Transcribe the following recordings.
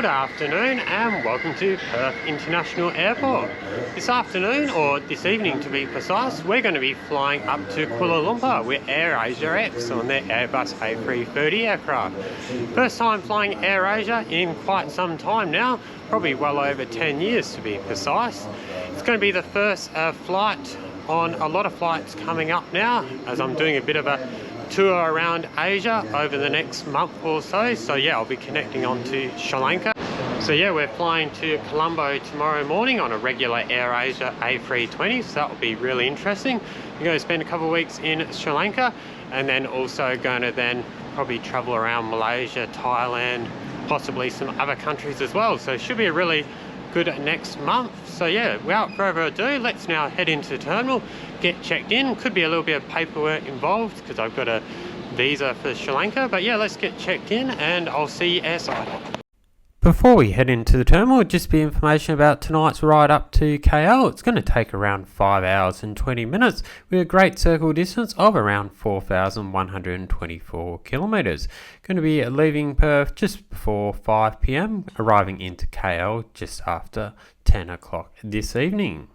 Good afternoon and welcome to Perth International Airport. This afternoon, or this evening to be precise, we're going to be flying up to Kuala Lumpur with AirAsia X on their Airbus A330 aircraft. First time flying AirAsia in quite some time now, probably well over 10 years to be precise. It's going to be the first flight on a lot of flights coming up now, as I'm doing a bit of a tour around Asia over the next month or so. So yeah, I'll be connecting on to Sri Lanka. So yeah, we're flying to Colombo tomorrow morning on a regular AirAsia A320, so that will be really interesting. We're going to spend a couple of weeks in Sri Lanka and then also going to then probably travel around Malaysia, Thailand, possibly some other countries as well. So it should be a really good next month. So yeah, without further ado, let's now head into the terminal, get checked in. Could be a little bit of paperwork involved because I've got a visa for Sri Lanka, but yeah, let's get checked in and I'll see you airside. Before we head into the terminal, just be information about tonight's ride up to KL. It's going to take around 5 hours and 20 minutes with a great circle distance of around 4,124 kilometres. Going to be leaving Perth just before 5 p.m, arriving into KL just after 10 o'clock this evening.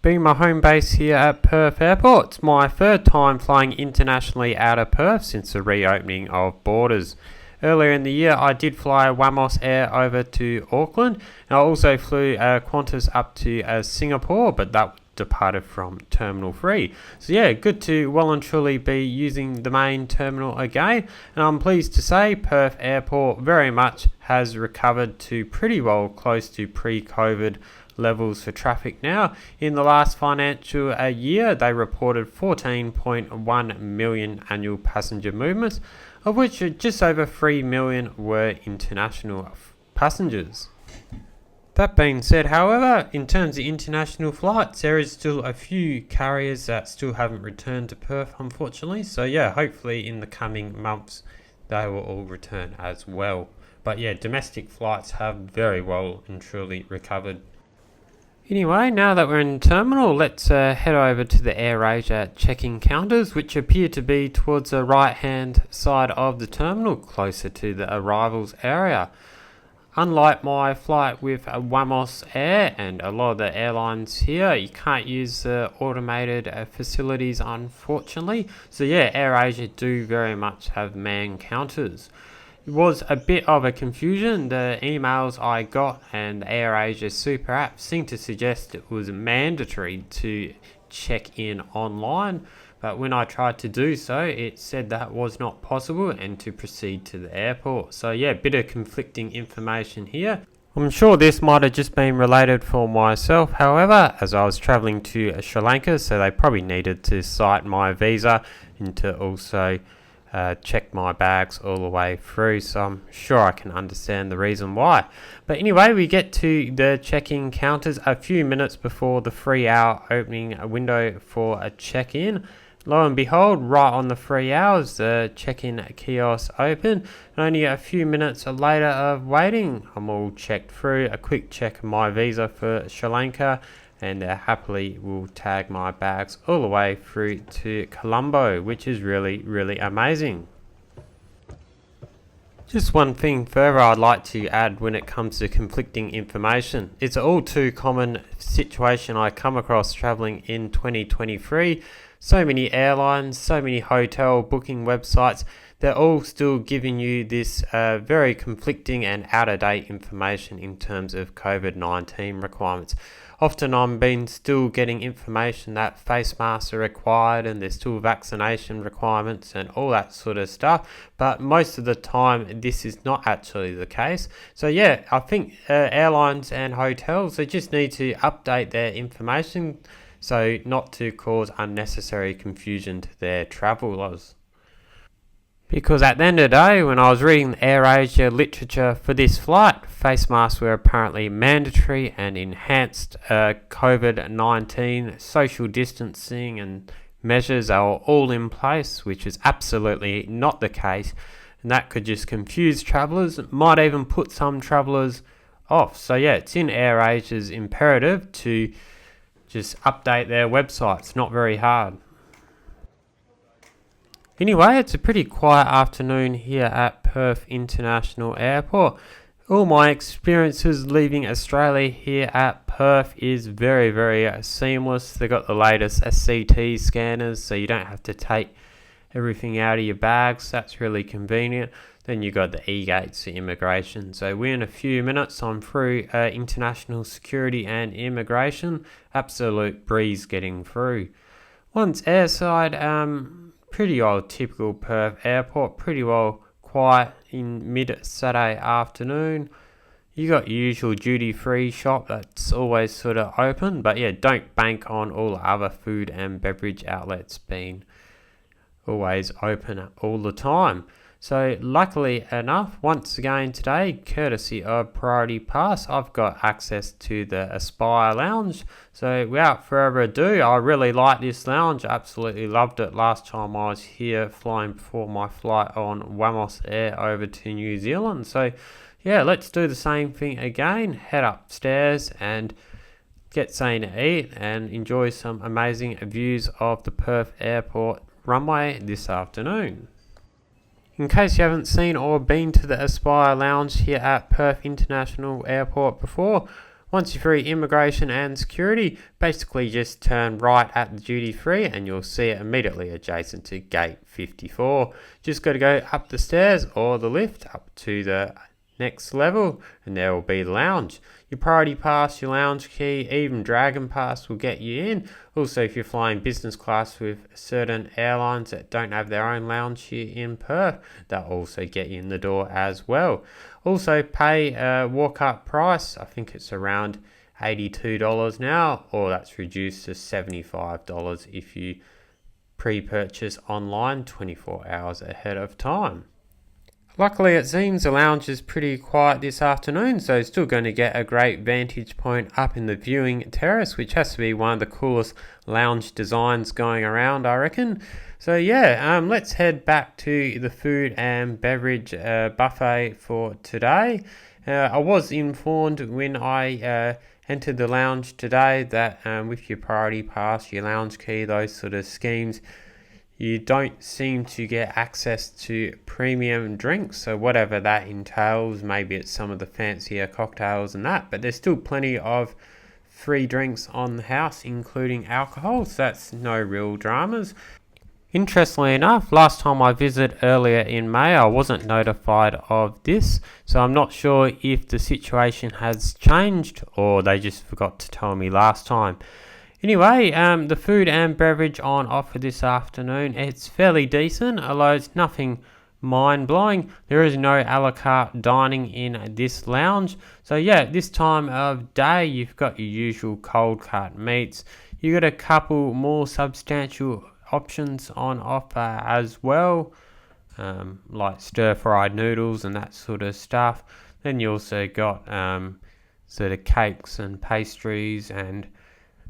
Being my home base here at Perth Airport, it's my third time flying internationally out of Perth since the reopening of borders. Earlier in the year, I did fly Wamos Air over to Auckland, and I also flew Qantas up to Singapore, but that departed from Terminal 3. So yeah, good to well and truly be using the main terminal again, and I'm pleased to say Perth Airport very much has recovered to pretty well close to pre-COVID levels for traffic now. In the last financial year, they reported 14.1 million annual passenger movements, of which just over 3 million were international passengers. That being said, however, in terms of international flights, there is still a few carriers that still haven't returned to Perth, unfortunately. So yeah, hopefully in the coming months they will all return as well. But yeah, domestic flights have very well and truly recovered. Anyway, now that we're in the terminal, let's head over to the AirAsia check-in counters, which appear to be towards the right-hand side of the terminal, closer to the arrivals area. Unlike my flight with Wamos Air and a lot of the airlines here, you can't use the automated facilities, unfortunately. So yeah, AirAsia do very much have manned counters. It was a bit of a confusion. The emails I got and the AirAsia Super app seemed to suggest it was mandatory to check in online, but when I tried to do so, it said that was not possible and to proceed to the airport. So yeah, bit of conflicting information here. I'm sure this might have just been related for myself, however, as I was travelling to Sri Lanka, so they probably needed to cite my visa and to also check my bags all the way through, so I'm sure I can understand the reason why. But anyway, we get to the check-in counters a few minutes before the 3-hour opening window for a check-in. Lo and behold, right on the 3 hours, the check-in kiosk open. And only a few minutes later of waiting, I'm all checked through. A quick check of my visa for Sri Lanka, and happily will tag my bags all the way through to Colombo, which is really amazing. Just one thing further I'd like to add when it comes to conflicting information. It's an all too common situation I come across travelling in 2023. So many airlines, so many hotel booking websites, they're all still giving you this very conflicting and out-of-date information in terms of COVID-19 requirements. Often I'm still getting information that face masks are required and there's still vaccination requirements and all that sort of stuff. But most of the time this is not actually the case. So yeah, I think airlines and hotels, they just need to update their information so not to cause unnecessary confusion to their travellers. Because at the end of the day, when I was reading the AirAsia literature for this flight, face masks were apparently mandatory and enhanced COVID-19 social distancing and measures are all in place, which is absolutely not the case. And that could just confuse travellers, might even put some travellers off. So yeah, it's in AirAsia's imperative to just update their website. It's not very hard. Anyway, it's a pretty quiet afternoon here at Perth International Airport. All my experiences leaving Australia here at Perth is very, very seamless. They've got the latest CT scanners, so you don't have to take everything out of your bags. That's really convenient. Then you got the e-gates for immigration. So within a few minutes, I'm through international security and immigration. Absolute breeze getting through. Once airside, pretty old typical Perth airport, pretty well quiet in mid-Saturday afternoon. You got your usual duty-free shop that's always sort of open, but yeah, don't bank on all other food and beverage outlets being always open all the time. So luckily enough, once again today, courtesy of Priority Pass, I've got access to the Aspire Lounge. So without further ado, I really like this lounge. Absolutely loved it last time I was here flying before my flight on Wamos Air over to New Zealand. So yeah, let's do the same thing again. Head upstairs and get something to eat and enjoy some amazing views of the Perth Airport runway this afternoon. In case you haven't seen or been to the Aspire Lounge here at Perth International Airport before, once you're through immigration and security, basically just turn right at the duty free and you'll see it immediately adjacent to gate 54. Just got to go up the stairs or the lift up to the next level and there will be the lounge. Your priority pass, your lounge key, even Dragon Pass will get you in. Also, if you're flying business class with certain airlines that don't have their own lounge here in Perth, they'll also get you in the door as well. Also, pay a walk-up price. I think it's around $82 now, or that's reduced to $75 if you pre-purchase online 24 hours ahead of time. Luckily, it seems the lounge is pretty quiet this afternoon, so still going to get a great vantage point up in the viewing terrace, which has to be one of the coolest lounge designs going around, I reckon. So yeah, let's head back to the food and beverage buffet for today. I was informed when I entered the lounge today that with your priority pass, your lounge key, those sort of schemes, you don't seem to get access to premium drinks, so whatever that entails, maybe it's some of the fancier cocktails and that, but there's still plenty of free drinks on the house, including alcohol, so that's no real dramas. Interestingly enough, last time I visited earlier in May, I wasn't notified of this, so I'm not sure if the situation has changed or they just forgot to tell me last time. Anyway, the food and beverage on offer this afternoon, it's fairly decent, although it's nothing mind-blowing. There is no a la carte dining in this lounge. So yeah, this time of day, you've got your usual cold cut meats. You've got a couple more substantial options on offer as well, like stir-fried noodles and that sort of stuff. Then you also got sort of cakes and pastries and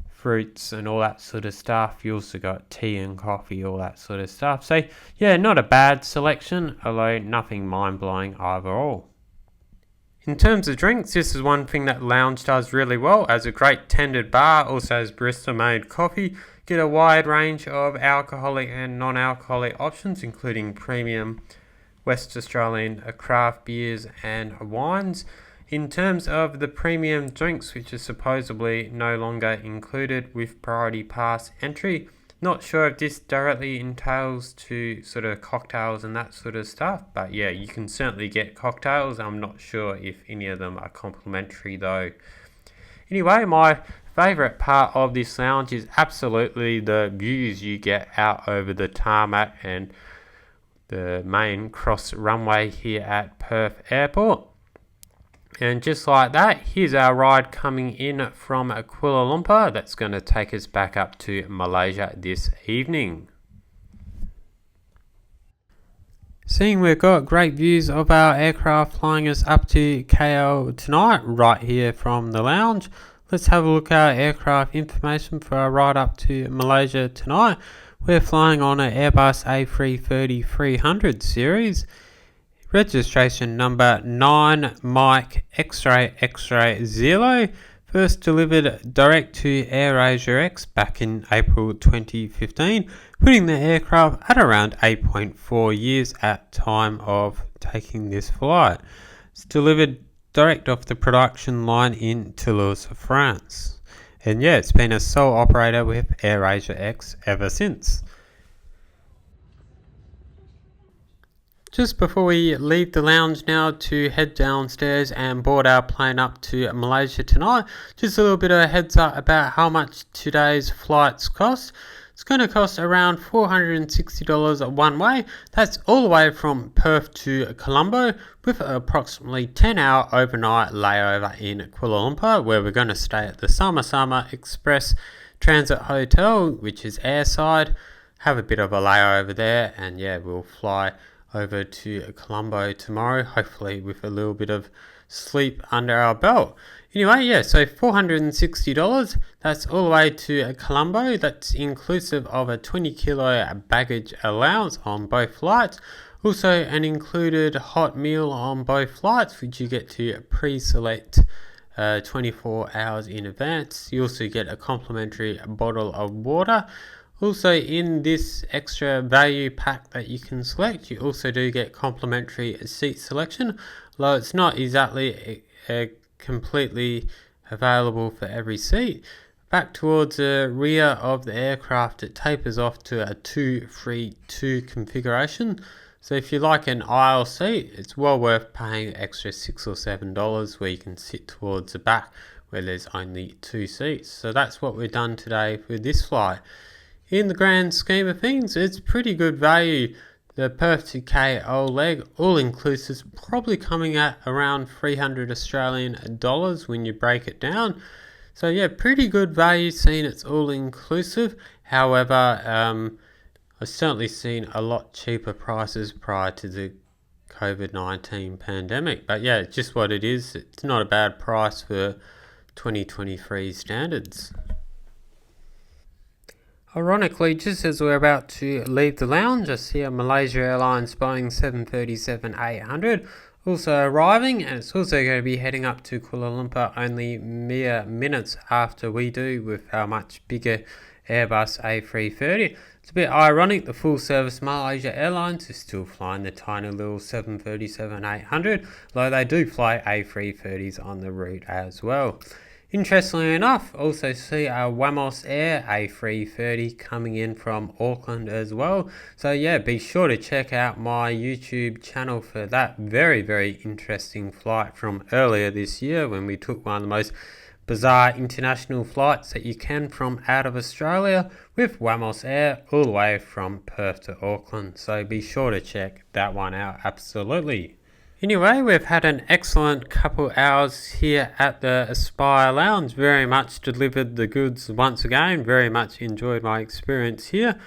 fruits and all that sort of stuff. You also got tea and coffee, all that sort of stuff. So yeah, not a bad selection, although nothing mind-blowing overall. In terms of drinks, this is one thing that lounge does really well. Has a great tended bar, also has barista made coffee. Get a wide range of alcoholic and non-alcoholic options, including premium West Australian craft beers and wines. In terms of the premium drinks, which is supposedly no longer included with Priority Pass entry, not sure if this directly entails to sort of cocktails and that sort of stuff, but yeah, you can certainly get cocktails. I'm not sure if any of them are complimentary though. Anyway, my favourite part of this lounge is absolutely the views you get out over the tarmac and the main cross runway here at Perth Airport. And just like that, here's our ride coming in from Kuala Lumpur. That's going to take us back up to Malaysia this evening. Seeing we've got great views of our aircraft flying us up to KL tonight, right here from the lounge. Let's have a look at our aircraft information for our ride up to Malaysia tonight. We're flying on an Airbus A330-300 series. Registration number 9 Mike X-ray X-ray 0. First delivered direct to AirAsia X back in April 2015, putting the aircraft at around 8.4 years at time of taking this flight. It's delivered direct off the production line in Toulouse, France. And yeah, it's been a sole operator with AirAsia X ever since. Just before we leave the lounge now to head downstairs and board our plane up to Malaysia tonight, just a little bit of a heads up about how much today's flights cost. It's going to cost around $460 one way. That's all the way from Perth to Colombo, with approximately 10-hour overnight layover in Kuala Lumpur, where we're going to stay at the Sama Express Transit Hotel, which is airside. Have a bit of a layover there, and yeah, we'll fly over to Colombo tomorrow, hopefully with a little bit of sleep under our belt. Anyway, yeah, so $460, that's all the way to Colombo. That's inclusive of a 20 kilo baggage allowance on both flights. Also an included hot meal on both flights, which you get to pre-select 24 hours in advance. You also get a complimentary bottle of water. Also, in this extra value pack that you can select, you also do get complimentary seat selection, although it's not exactly completely available for every seat. Back towards the rear of the aircraft, it tapers off to a 2-3-2 configuration. So if you like an aisle seat, it's well worth paying extra $6 or $7 where you can sit towards the back where there's only 2 seats. So that's what we've done today with this flight. In the grand scheme of things, it's pretty good value. The Perth to KL leg, all inclusive, is probably coming at around 300 Australian dollars when you break it down. So yeah, pretty good value seeing it's all inclusive. However, I've certainly seen a lot cheaper prices prior to the COVID-19 pandemic. But yeah, it's just what it is. It's not a bad price for 2023 standards. Ironically, just as we're about to leave the lounge, I see a Malaysia Airlines Boeing 737-800 also arriving, and it's also going to be heading up to Kuala Lumpur only mere minutes after we do with our much bigger Airbus A330. It's a bit ironic, the full service Malaysia Airlines is still flying the tiny little 737-800, though they do fly A330s on the route as well. Interestingly enough, also see a Wamos Air A330 coming in from Auckland as well. So yeah, be sure to check out my YouTube channel for that very, very interesting flight from earlier this year when we took one of the most bizarre international flights that you can from out of Australia with Wamos Air all the way from Perth to Auckland. So be sure to check that one out, absolutely. Anyway, we've had an excellent couple hours here at the Aspire Lounge. Very much delivered the goods once again. Very much enjoyed my experience here.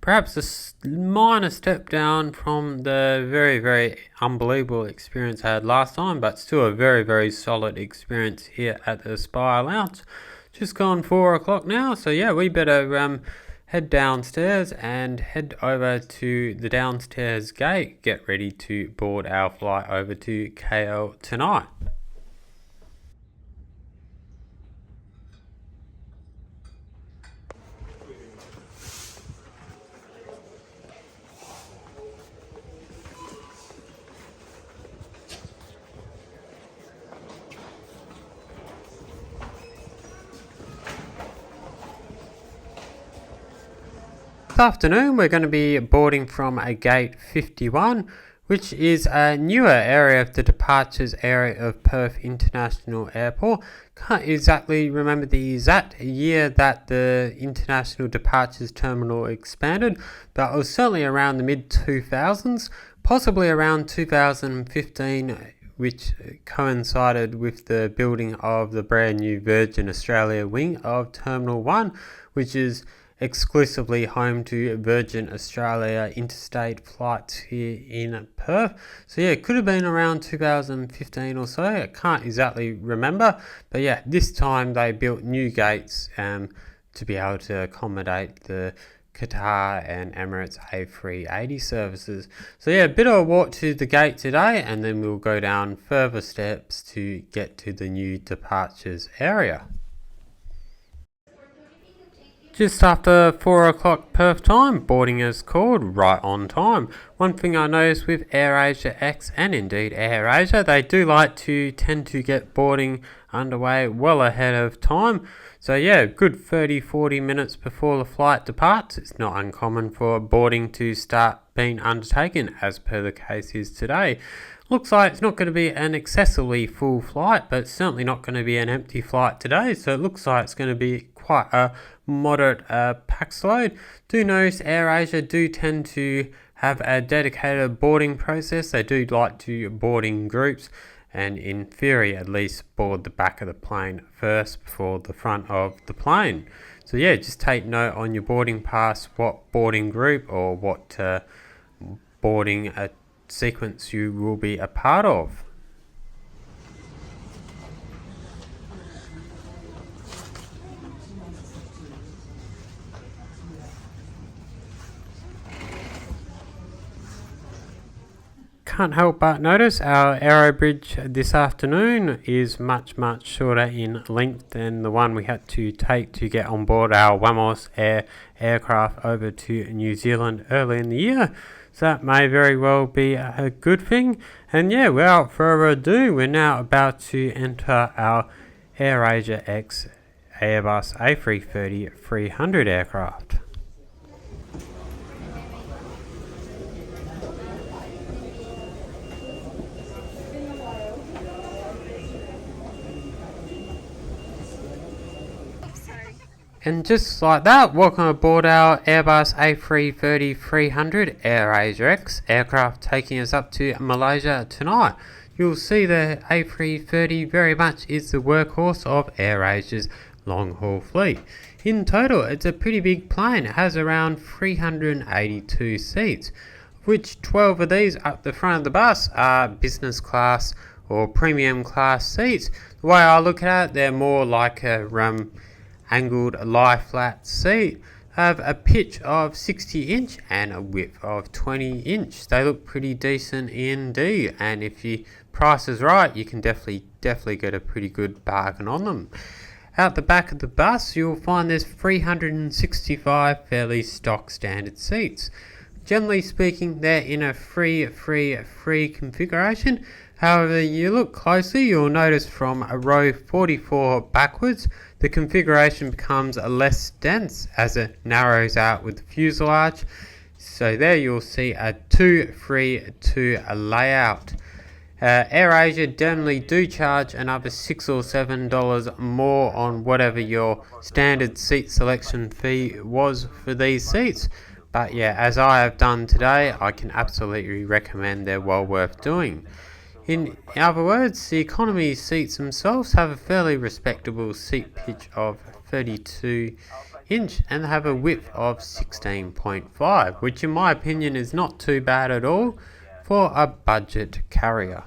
Perhaps a minor step down from the very, very unbelievable experience I had last time, but still a very, very solid experience here at the Aspire Lounge. Just gone 4 o'clock now, so yeah, we better head downstairs and head over to the downstairs gate, get ready to board our flight over to KL tonight. This afternoon we're going to be boarding from a gate 51, which is a newer area of the departures area of Perth International Airport. Can't exactly remember the exact year that the International Departures Terminal expanded, but it was certainly around the mid-2000s, possibly around 2015, which coincided with the building of the brand new Virgin Australia wing of Terminal 1, which is exclusively home to Virgin Australia interstate flights here in Perth. So yeah, it could have been around 2015 or so. I can't exactly remember, but yeah, this time they built new gates to be able to accommodate the Qatar and Emirates A380 services. So yeah, a bit of a walk to the gate today, and then we'll go down further steps to get to the new departures area. Just after 4 o'clock Perth time, boarding is called right on time. One thing I noticed with AirAsia X and indeed AirAsia, they do like to tend to get boarding underway well ahead of time. So yeah, good 30-40 minutes before the flight departs. It's not uncommon for boarding to start being undertaken, as per the case is today. Looks like it's not going to be an excessively full flight, but it's certainly not going to be an empty flight today. So it looks like it's going to be quite a moderate pax load. Do notice AirAsia do tend to have a dedicated boarding process. They do like to board in groups, and in theory at least board the back of the plane first before the front of the plane. So yeah, just take note on your boarding pass what boarding group or what boarding sequence you will be a part of. Can't help but notice our aero bridge this afternoon is much shorter in length than the one we had to take to get on board our Wamos aircraft over to New Zealand early in the year. So that may very well be a good thing. And yeah, without further ado, we're now about to enter our AirAsia X Airbus A330-300 aircraft. And just like that, welcome aboard our Airbus A330-300 AirAsia X aircraft taking us up to Malaysia tonight. You'll see the A330 very much is the workhorse of AirAsia's long-haul fleet. In total, it's a pretty big plane. It has around 382 seats, which 12 of these up the front of the bus are business class or premium class seats. The way I look at it, they're more like a angled lie flat seat, have a pitch of 60 inch and a width of 20 inch. They look pretty decent indeed, and if your price is right, you can definitely get a pretty good bargain on them. Out the back of the bus, you'll find there's 365 fairly stock standard seats. Generally speaking, they're in a free configuration. However, you look closely, you'll notice from a row 44 backwards, the configuration becomes less dense as it narrows out with the fuselage. So there you'll see a 2-3-2 layout. AirAsia generally do charge another $6 or $7 more on whatever your standard seat selection fee was for these seats. But yeah, as I have done today, I can absolutely recommend they're well worth doing. In other words, the economy seats themselves have a fairly respectable seat pitch of 32 inch and have a width of 16.5, which in my opinion is not too bad at all for a budget carrier.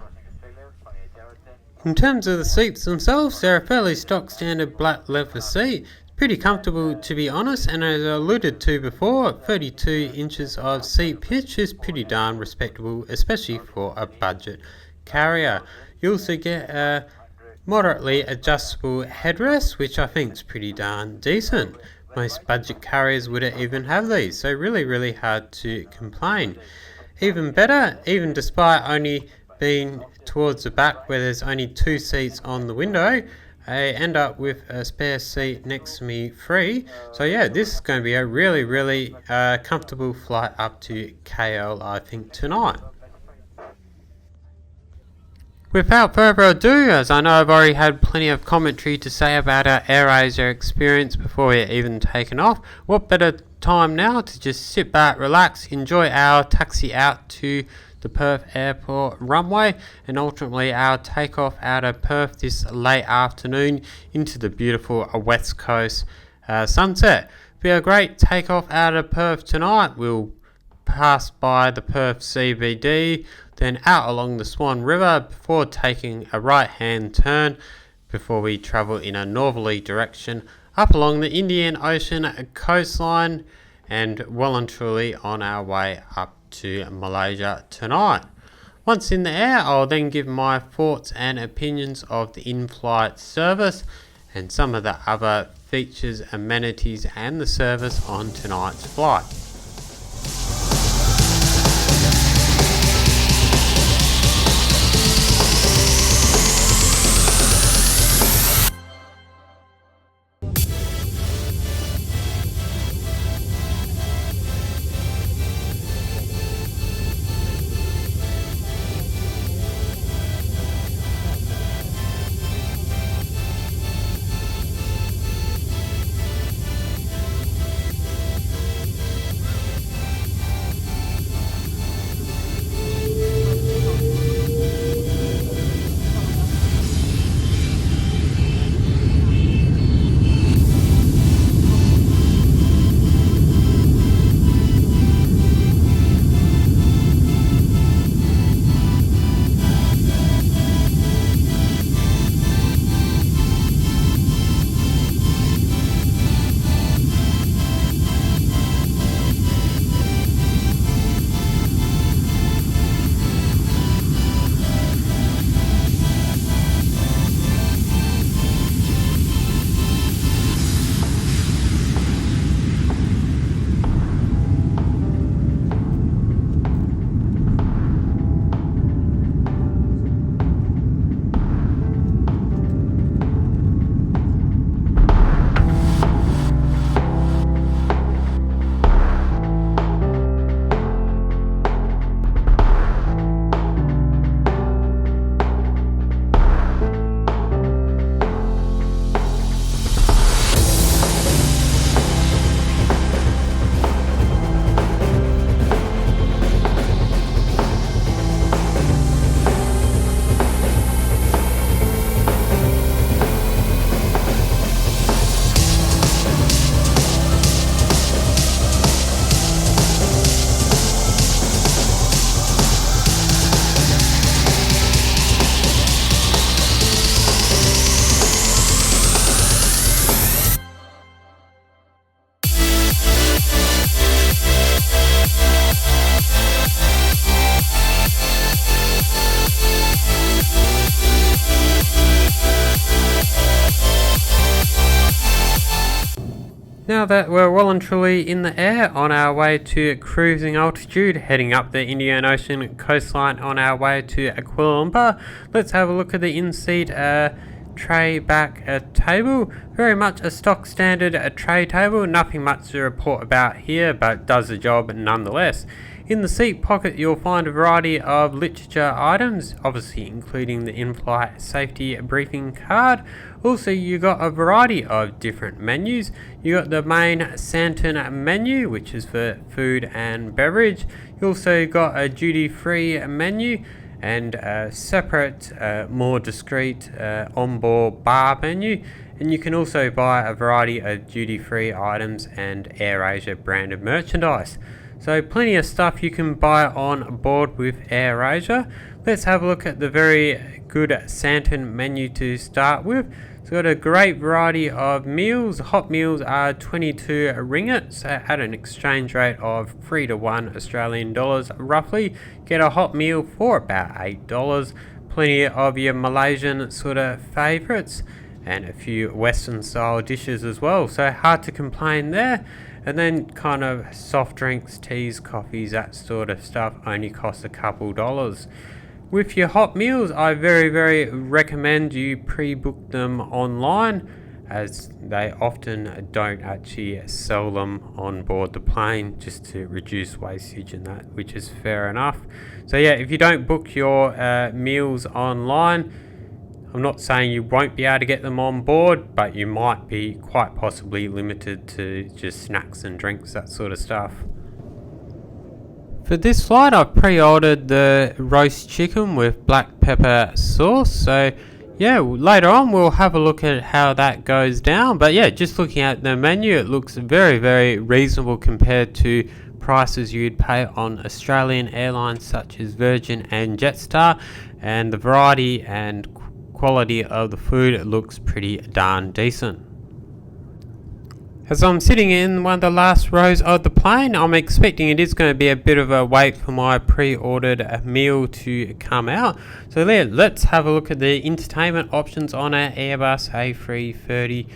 In terms of the seats themselves, they're a fairly stock standard black leather seat. Pretty comfortable to be honest, and as I alluded to before, 32 inches of seat pitch is pretty darn respectable, especially for a budget carrier. You also get a moderately adjustable headrest, which I think is pretty darn decent. Most budget carriers wouldn't even have these, so really hard to complain. Even better, even despite only being towards the back where there's only 2 seats on the window, I end up with a spare seat next to me free. So yeah, this is going to be a really comfortable flight up to KL, I think, tonight. Without further ado, as I know I've already had plenty of commentary to say about our AirAsia experience before we're even taken off, what better time now to just sit back, relax, enjoy our taxi out to the Perth Airport runway and ultimately our takeoff out of Perth this late afternoon into the beautiful West Coast sunset. It'll be a great takeoff out of Perth tonight. We'll pass by the Perth CBD, then out along the Swan River before taking a right hand turn before we travel in a northerly direction up along the Indian Ocean coastline and well and truly on our way up to Malaysia tonight. Once in the air, I'll then give my thoughts and opinions of the in-flight service and some of the other features, amenities and the service on tonight's flight. Now that we're well and truly in the air on our way to cruising altitude, heading up the Indian Ocean coastline on our way to Kuala Lumpur, let's have a look at the in-seat tray back table. Very much a stock standard tray table, nothing much to report about here, but does the job nonetheless. In the seat pocket you'll find a variety of literature items, obviously including the in-flight safety briefing card. Also you got a variety of different menus. You got the main Santon menu, which is for food and beverage. You also got a duty-free menu and a separate, more discreet onboard bar menu. And you can also buy a variety of duty-free items and AirAsia branded merchandise. So plenty of stuff you can buy on board with AirAsia. Let's have a look at the very good Santon menu to start with. It's got a great variety of meals. Hot meals are 22 ringgit, so at an exchange rate of 3 to 1 Australian dollars roughly, get a hot meal for about $8. Plenty of your Malaysian sort of favourites and a few Western style dishes as well, so hard to complain there. And then kind of soft drinks, teas, coffees, that sort of stuff only costs a couple dollars. With your hot meals, I very recommend you pre-book them online, as they often don't actually sell them on board the plane, just to reduce wastage and that, which is fair enough. So yeah, if you don't book your meals online, I'm not saying you won't be able to get them on board, but you might be quite possibly limited to just snacks and drinks, that sort of stuff. For this flight, I've pre-ordered the roast chicken with black pepper sauce. So yeah, later on we'll have a look at how that goes down. But yeah, just looking at the menu, it looks very reasonable compared to prices you'd pay on Australian airlines such as Virgin and Jetstar, and the variety and quality of the food looks pretty darn decent. As I'm sitting in one of the last rows of the plane, I'm expecting it is going to be a bit of a wait for my pre-ordered meal to come out. So let's have a look at the entertainment options on our Airbus A330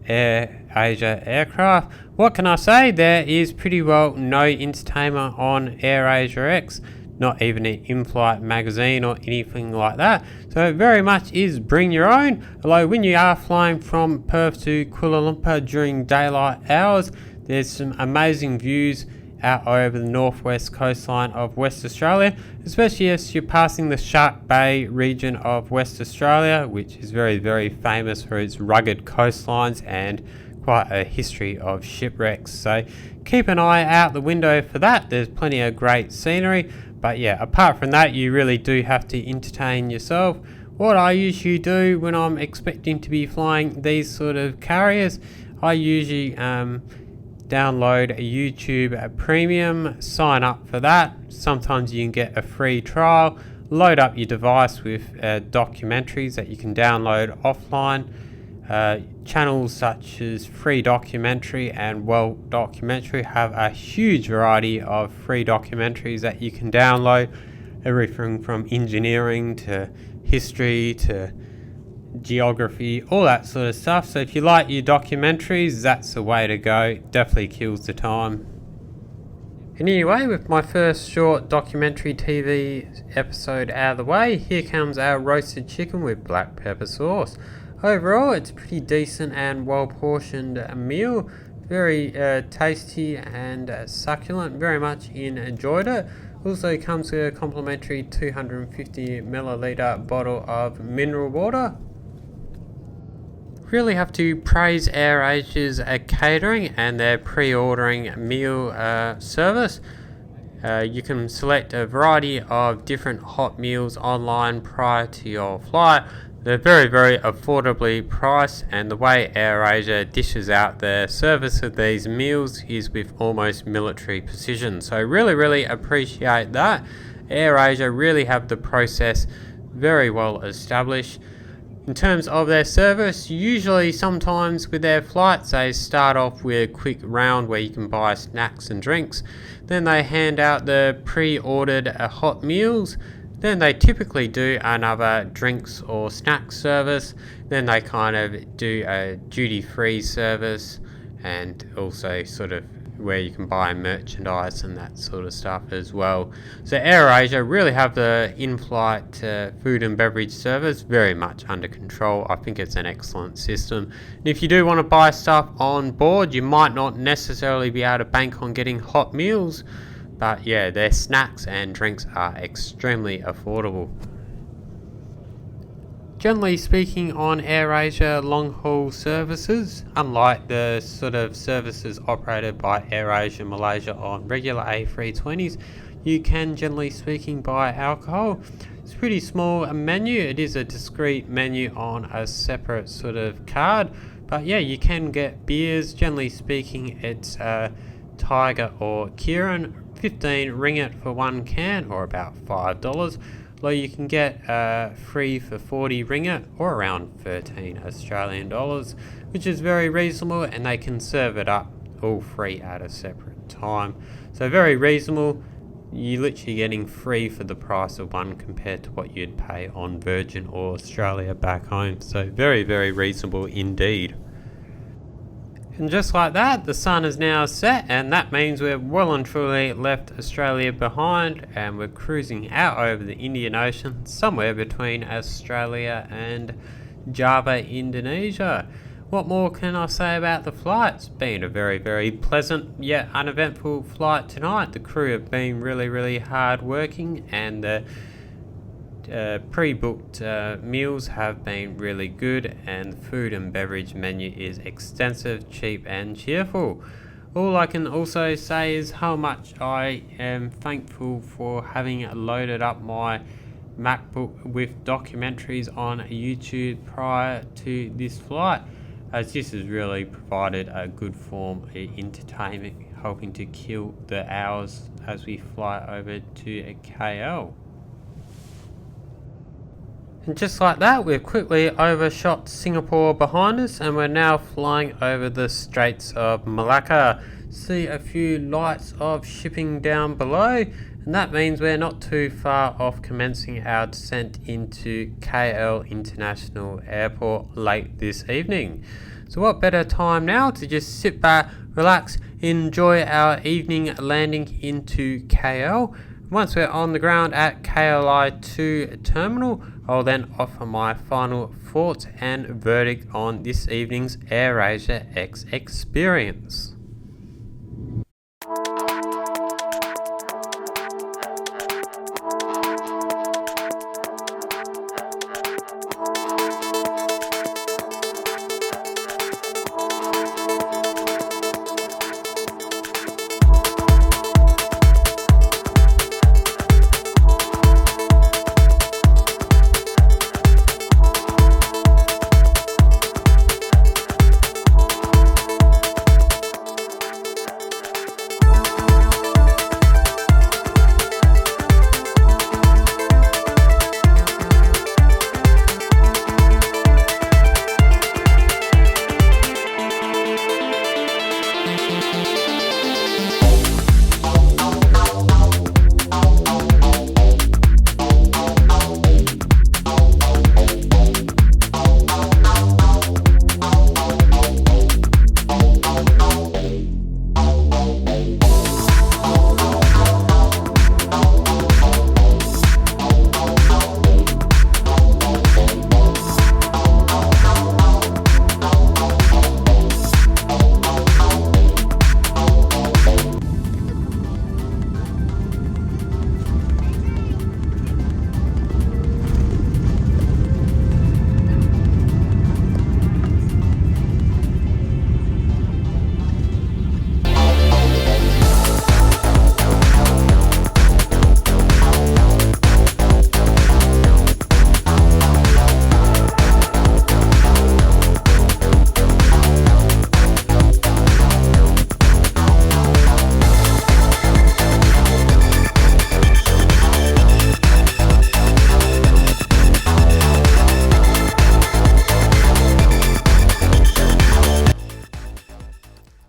Air Asia aircraft. What can I say? There is pretty well no entertainment on Air Asia X, not even an in-flight magazine or anything like that. So it very much is bring your own. Although when you are flying from Perth to Kuala Lumpur during daylight hours, there's some amazing views out over the northwest coastline of West Australia, especially as you're passing the Shark Bay region of West Australia, which is very, very famous for its rugged coastlines and quite a history of shipwrecks. So keep an eye out the window for that. There's plenty of great scenery, but yeah, apart from that, you really do have to entertain yourself. What I usually do when I'm expecting to be flying these sort of carriers, I usually download a YouTube Premium, sign up for that. Sometimes you can get a free trial, load up your device with documentaries that you can download offline. Channels such as Free Documentary and World Documentary have a huge variety of free documentaries that you can download, everything from engineering to history to geography, all that sort of stuff. So if you like your documentaries, that's the way to go. It definitely kills the time. Anyway, with my first short documentary TV episode out of the way, here comes our roasted chicken with black pepper sauce. Overall, it's a pretty decent and well portioned meal. Very tasty and succulent. Very much enjoyed it. Also comes with a complimentary 250 milliliter bottle of mineral water. Really have to praise AirAsia's catering and their pre-ordering meal service. You can select a variety of different hot meals online prior to your flight. They're very, very affordably priced, and the way AirAsia dishes out their service of these meals is with almost military precision. So really, really appreciate that. AirAsia really have the process very well established. In terms of their service, usually sometimes with their flights they start off with a quick round where you can buy snacks and drinks. Then they hand out the pre-ordered hot meals. Then they typically do another drinks or snacks service. Then they kind of do a duty-free service, and also sort of where you can buy merchandise and that sort of stuff as well. So AirAsia really have the in-flight food and beverage service very much under control. I think it's an excellent system. And if you do want to buy stuff on board, you might not necessarily be able to bank on getting hot meals, but yeah, their snacks and drinks are extremely affordable. Generally speaking, on AirAsia long-haul services, unlike the sort of services operated by AirAsia Malaysia on regular A320s, you can, generally speaking, buy alcohol. It's a pretty small menu. It is a discrete menu on a separate sort of card, but yeah, you can get beers. Generally speaking, it's Tiger or Kirin, 15 ringgit for one can, or about $5. Though you can get free for 40 ringgit, or around 13 Australian dollars, which is very reasonable, and they can serve it up all free at a separate time. So very reasonable. You're literally getting free for the price of one compared to what you'd pay on Virgin or Australia back home. So very, very reasonable indeed. And just like that, the sun is now set, and that means we've well and truly left Australia behind, and we're cruising out over the Indian Ocean, somewhere between Australia and Java, Indonesia. What more can I say about the flight? It's been a very, very pleasant yet uneventful flight tonight. The crew have been really, really hard working, and the pre-booked meals have been really good, and the food and beverage menu is extensive, cheap and cheerful. All I can also say is how much I am thankful for having loaded up my MacBook with documentaries on YouTube prior to this flight, as this has really provided a good form of entertainment, helping to kill the hours as we fly over to KL. And just like that, we've quickly overshot Singapore behind us, and we're now flying over the Straits of Malacca. See a few lights of shipping down below, and that means we're not too far off commencing our descent into KL International Airport late this evening. So what better time now to just sit back, relax, enjoy our evening landing into KL. Once we're on the ground at KLI2 terminal, I'll then offer my final thoughts and verdict on this evening's AirAsia X experience.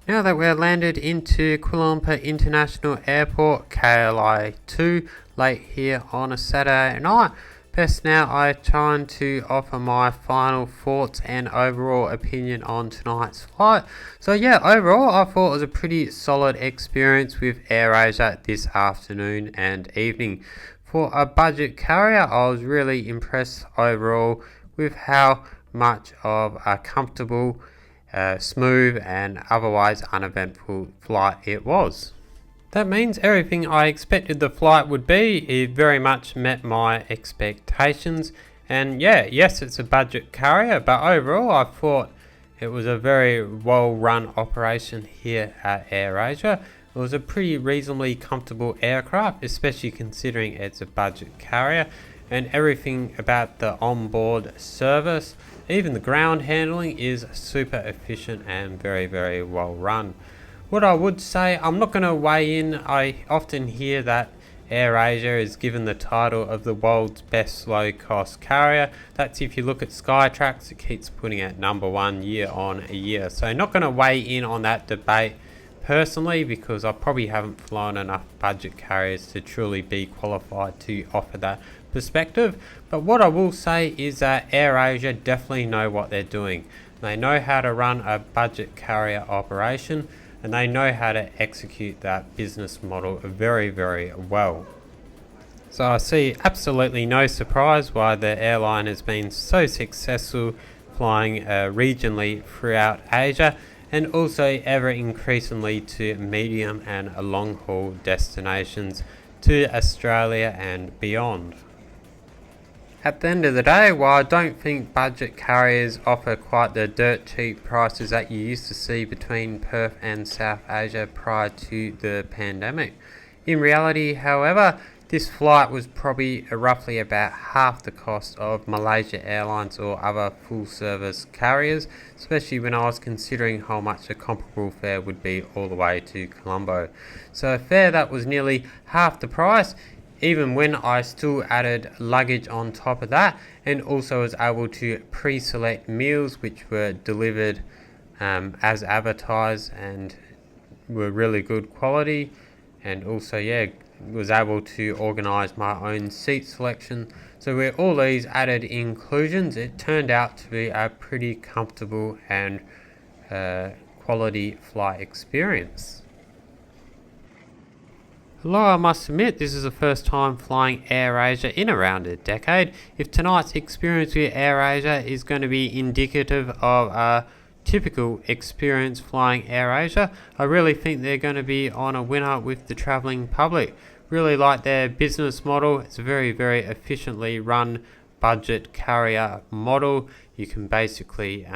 Now that we're landed into Kuala Lumpur International Airport, KLI2, late here on a Saturday night, best now I trying to offer my final thoughts and overall opinion on tonight's flight. So yeah, overall I thought it was a pretty solid experience with AirAsia this afternoon and evening. For a budget carrier, I was really impressed overall with how much of a comfortable, smooth and otherwise uneventful flight it was. That means everything I expected the flight would be, it very much met my expectations. And yeah, yes, it's a budget carrier, but overall I thought it was a very well run operation here at AirAsia. It was a pretty reasonably comfortable aircraft, especially considering it's a budget carrier, and everything about the onboard service, even the ground handling, is super efficient and very, very well run. What I would say, I'm not going to weigh in. I often hear that AirAsia is given the title of the world's best low-cost carrier. That's if you look at Skytrax, it keeps putting it number one year on year. So not going to weigh in on that debate personally, because I probably haven't flown enough budget carriers to truly be qualified to offer that perspective. But what I will say is that AirAsia definitely know what they're doing. They know how to run a budget carrier operation, and they know how to execute that business model very, very well. So I see absolutely no surprise why the airline has been so successful flying regionally throughout Asia, and also ever increasingly to medium and long haul destinations to Australia and beyond. At the end of the day, while I don't think budget carriers offer quite the dirt cheap prices that you used to see between Perth and South Asia prior to the pandemic, in reality, however, this flight was probably roughly about half the cost of Malaysia Airlines or other full service carriers, especially when I was considering how much a comparable fare would be all the way to Colombo. So a fare that was nearly half the price, even when I still added luggage on top of that, and also was able to pre-select meals which were delivered as advertised and were really good quality, and also was able to organise my own seat selection. So with all these added inclusions, it turned out to be a pretty comfortable and a quality flight experience. Although I must admit this is the first time flying AirAsia in around a decade, if tonight's experience with AirAsia is going to be indicative of a typical experience flying AirAsia, I really think they're going to be on a winner with the travelling public. Really like their business model. It's a very, very efficiently run budget carrier model. You can basically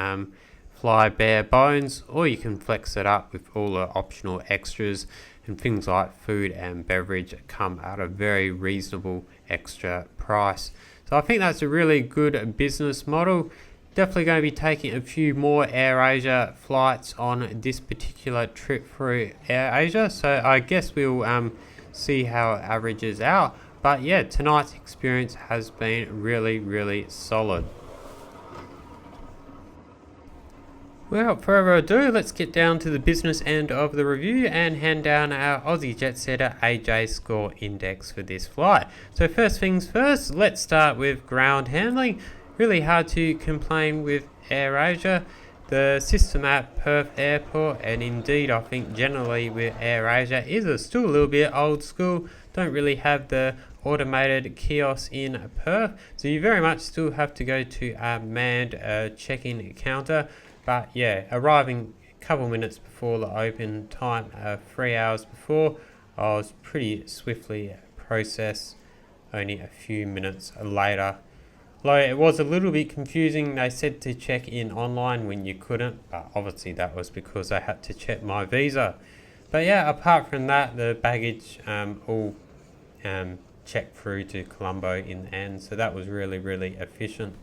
fly bare bones, or you can flex it up with all the optional extras and things like food and beverage that come at a very reasonable extra price. So I think that's a really good business model. Definitely going to be taking a few more AirAsia flights on this particular trip through AirAsia. So I guess we'll see how it averages out. But yeah, tonight's experience has been really, really solid. Without further ado, let's get down to the business end of the review and hand down our Aussie Jet Setter AJ Score Index for this flight. So first things first, let's start with ground handling. Really hard to complain with AirAsia. The system at Perth Airport, and indeed I think generally with AirAsia, is still a little bit old school. Don't really have the automated kiosks in Perth, so you very much still have to go to a manned check-in counter. But yeah, arriving a couple minutes before the open time, 3 hours before, I was pretty swiftly processed only a few minutes later. Although it was a little bit confusing, they said to check in online when you couldn't, but obviously that was because I had to check my visa. But yeah, apart from that, the baggage all checked through to Colombo in the end, so that was really, really efficient.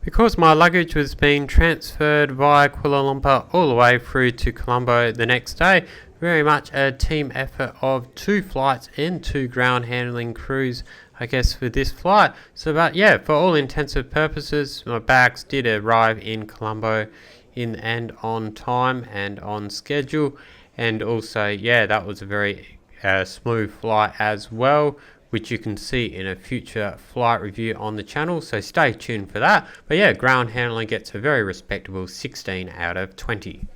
Because my luggage was being transferred via Kuala Lumpur all the way through to Colombo the next day, very much a team effort of 2 flights and 2 ground handling crews, I guess, for this flight. So, but yeah, for all intensive purposes, my bags did arrive in Colombo in the end on time and on schedule. And also, yeah, that was a very smooth flight as well, which you can see in a future flight review on the channel, so stay tuned for that. But yeah, ground handling gets a very respectable 16 out of 20.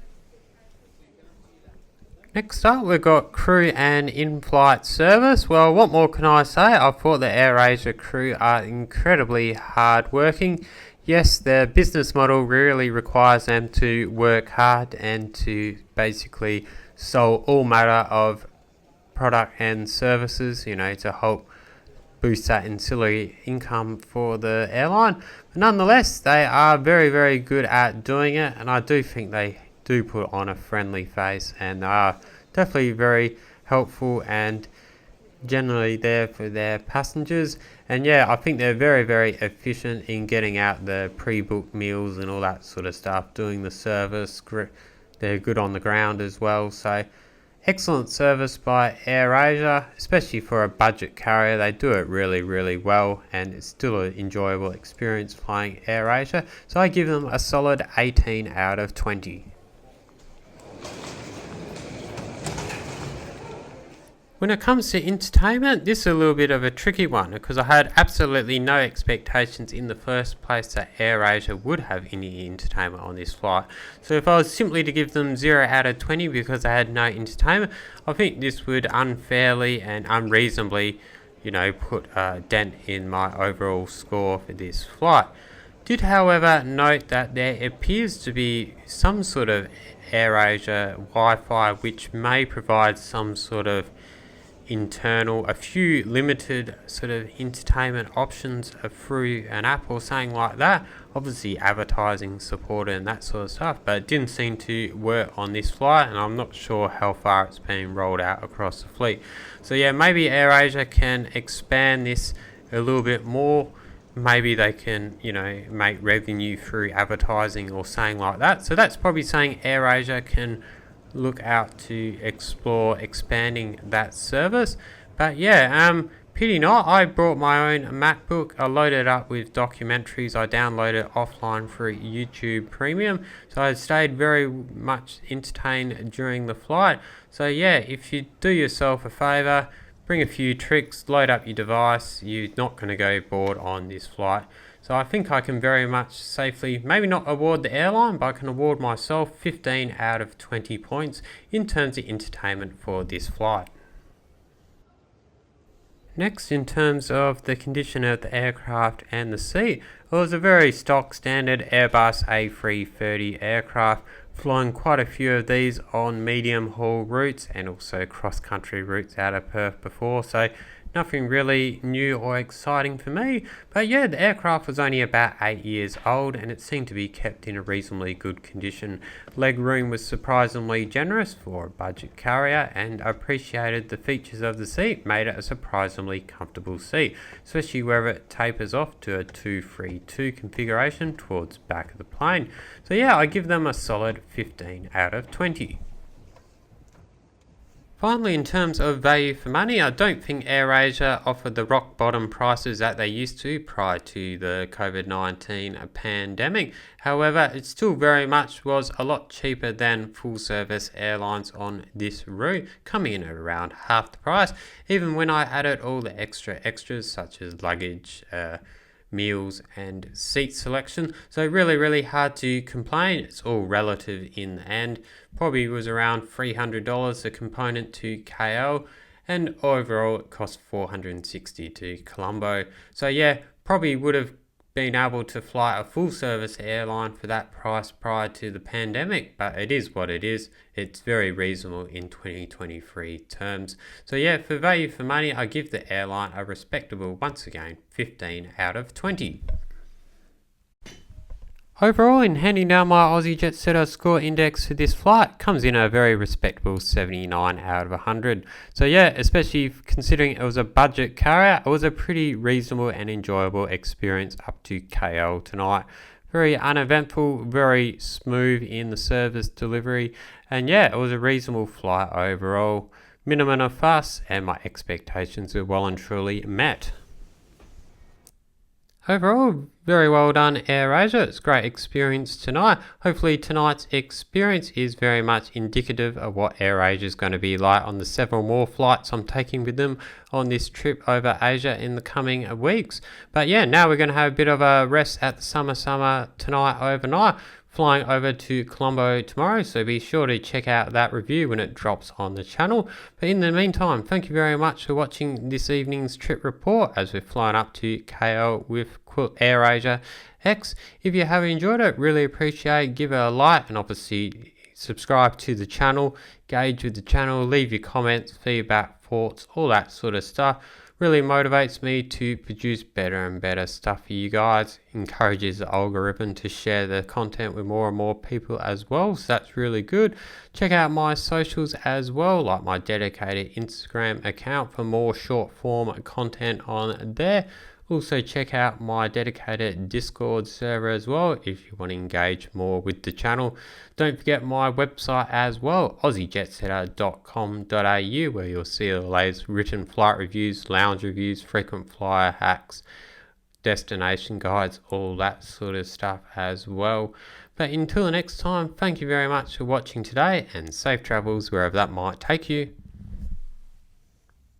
Next up, we've got crew and in-flight service. Well, what more can I say? I thought the AirAsia crew are incredibly hard-working. Yes, their business model really requires them to work hard and to basically sell all matter of product and services, to help boost that ancillary income for the airline. But nonetheless, they are very, very good at doing it, and I do think they do put on a friendly face, and they are definitely very helpful and generally there for their passengers. And yeah, I think they're very, very efficient in getting out the pre-booked meals and all that sort of stuff, doing the service. They're good on the ground as well, so excellent service by AirAsia, especially for a budget carrier. They do it really, really well, and it's still an enjoyable experience flying AirAsia. So I give them a solid 18 out of 20. When it comes to entertainment, this is a little bit of a tricky one because I had absolutely no expectations in the first place that AirAsia would have any entertainment on this flight. So if I was simply to give them 0 out of 20 because I had no entertainment, I think this would unfairly and unreasonably, put a dent in my overall score for this flight. Did, however, note that there appears to be some sort of AirAsia Wi-Fi which may provide some sort of a few limited sort of entertainment options through an app or something like that. Obviously advertising supported and that sort of stuff, but it didn't seem to work on this flight, and I'm not sure how far it's being rolled out across the fleet. So yeah, maybe AirAsia can expand this a little bit more. Maybe they can, make revenue through advertising or something like that. So that's probably saying AirAsia can look out to explore expanding that service. But yeah, pity not. I brought my own MacBook. I loaded it up with documentaries. I downloaded offline through YouTube Premium, so I stayed very much entertained during the flight. So yeah, if you do yourself a favor, bring a few tricks, load up your device. You're not going to go bored on this flight. So I think I can very much safely, maybe not award the airline, but I can award myself 15 out of 20 points in terms of entertainment for this flight. Next, in terms of the condition of the aircraft and the seat, it was a very stock standard Airbus A330 aircraft, flying quite a few of these on medium haul routes and also cross-country routes out of Perth before, so nothing really new or exciting for me. But yeah, the aircraft was only about 8 years old and it seemed to be kept in a reasonably good condition. Leg room was surprisingly generous for a budget carrier, and I appreciated the features of the seat, made it a surprisingly comfortable seat, especially where it tapers off to a 2-3-2 configuration towards the back of the plane. So yeah, I give them a solid 15 out of 20. Finally, in terms of value for money, I don't think AirAsia offered the rock bottom prices that they used to prior to the COVID-19 pandemic. However, it still very much was a lot cheaper than full service airlines on this route, coming in at around half the price, even when I added all the extras such as luggage, meals and seat selection. So really hard to complain. It's all relative in the end. Probably was around $300 a component to KL, and overall it cost $460 to Colombo. So yeah, probably would have been able to fly a full service airline for that price prior to the pandemic, but it is what it is. It's very reasonable in 2023 terms. So yeah, for value for money, I give the airline a respectable, once again, 15 out of 20. Overall, in handing down my Aussie Jet Setter score index for this flight, comes in a very respectable 79 out of 100. So yeah, especially considering it was a budget carrier, it was a pretty reasonable and enjoyable experience up to KL tonight. Very uneventful, very smooth in the service delivery, and yeah, it was a reasonable flight overall. Minimum of fuss, and my expectations were well and truly met. Overall, very well done AirAsia. It's a great experience tonight. Hopefully tonight's experience is very much indicative of what AirAsia is going to be like on the several more flights I'm taking with them on this trip over Asia in the coming weeks. But yeah, now we're going to have a bit of a rest at the summer tonight overnight, flying over to Colombo tomorrow, so be sure to check out that review when it drops on the channel. But in the meantime, thank you very much for watching this evening's trip report as we've flown up to KL with AirAsia X. If you have enjoyed it, really appreciate it. Give it a like and obviously subscribe to the channel, engage with the channel, leave your comments, feedback, thoughts, all that sort of stuff. Really motivates me to produce better and better stuff for you guys. Encourages the algorithm to share the content with more and more people as well, so that's really good. Check out my socials as well, like my dedicated Instagram account for more short form content on there. Also check out my dedicated Discord server as well if you want to engage more with the channel. Don't forget my website as well, aussiejetsetter.com.au, where you'll see the latest written flight reviews, lounge reviews, frequent flyer hacks, destination guides, all that sort of stuff as well. But until the next time, thank you very much for watching today, and safe travels wherever that might take you.